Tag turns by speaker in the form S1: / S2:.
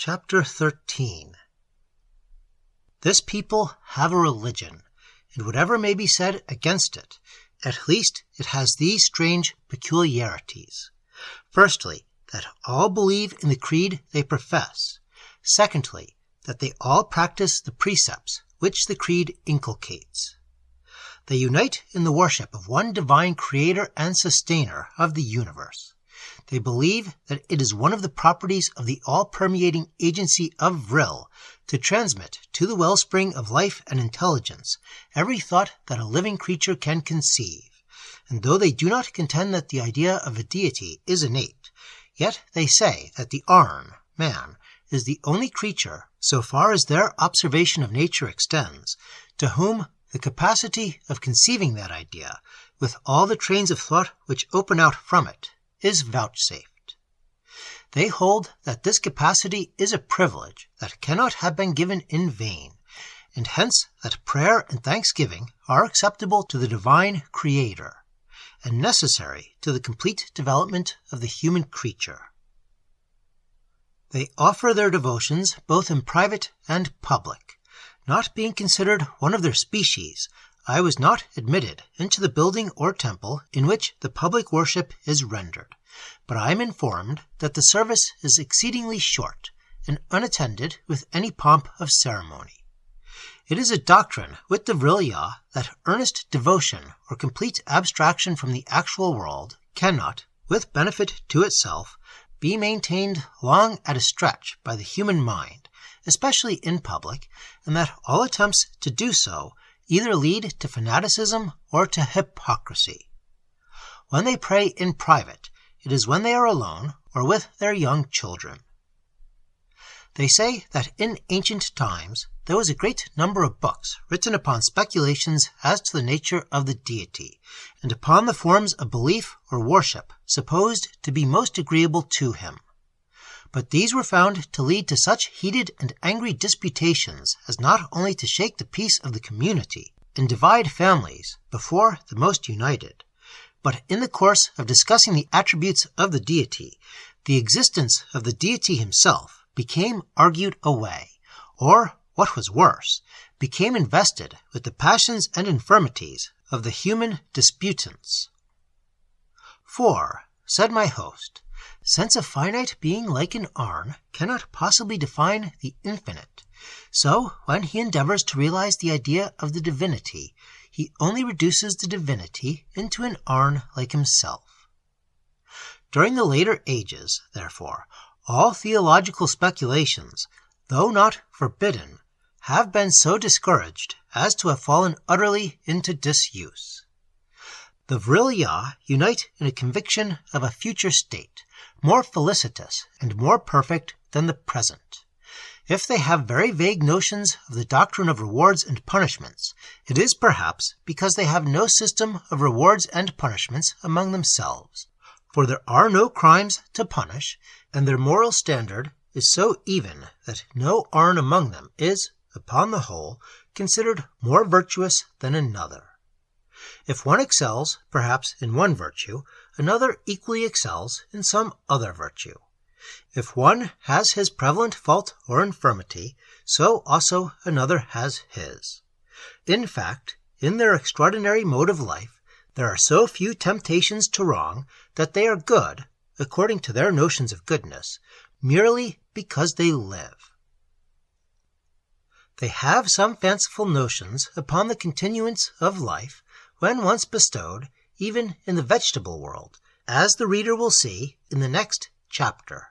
S1: Chapter 13. This people have a religion, and whatever may be said against it, at least it has these strange peculiarities. Firstly, that all believe in the creed they profess. Secondly, that they all practice the precepts which the creed inculcates. They unite in the worship of one divine creator and sustainer of the universe. They believe that it is one of the properties of the all-permeating agency of vril to transmit to the wellspring of life and intelligence every thought that a living creature can conceive. And though they do not contend that the idea of a deity is innate, yet they say that the Arn, man, is the only creature, so far as their observation of nature extends, to whom the capacity of conceiving that idea, with all the trains of thought which open out from it, is vouchsafed. They hold that this capacity is a privilege that cannot have been given in vain, and hence that prayer and thanksgiving are acceptable to the divine Creator, and necessary to the complete development of the human creature. They offer their devotions both in private and public. Not being considered one of their species, I was not admitted into the building or temple in which the public worship is rendered, but I am informed that the service is exceedingly short and unattended with any pomp of ceremony. It is a doctrine with the Vrilya that earnest devotion or complete abstraction from the actual world cannot, with benefit to itself, be maintained long at a stretch by the human mind, especially in public, and that all attempts to do so either lead to fanaticism or to hypocrisy. When they pray in private, it is when they are alone or with their young children. They say that in ancient times there was a great number of books written upon speculations as to the nature of the deity, and upon the forms of belief or worship supposed to be most agreeable to him. But these were found to lead to such heated and angry disputations as not only to shake the peace of the community and divide families before the most united, but in the course of discussing the attributes of the deity, the existence of the deity himself became argued away, or, what was worse, became invested with the passions and infirmities of the human disputants. For, said my host, since a finite being like an Arn cannot possibly define the infinite, so when he endeavors to realize the idea of the divinity, he only reduces the divinity into an Arn like himself. During the later ages, therefore, all theological speculations, though not forbidden, have been so discouraged as to have fallen utterly into disuse. The Vrilya unite in a conviction of a future state, more felicitous and more perfect than the present. If they have very vague notions of the doctrine of rewards and punishments, it is perhaps because they have no system of rewards and punishments among themselves. For there are no crimes to punish, and their moral standard is so even that no Arn among them is, upon the whole, considered more virtuous than another. If one excels, perhaps, in one virtue, another equally excels in some other virtue. If one has his prevalent fault or infirmity, so also another has his. In fact, in their extraordinary mode of life, there are so few temptations to wrong that they are good, according to their notions of goodness, merely because they live. They have some fanciful notions upon the continuance of life, when once bestowed, even in the vegetable world, as the reader will see in the next chapter.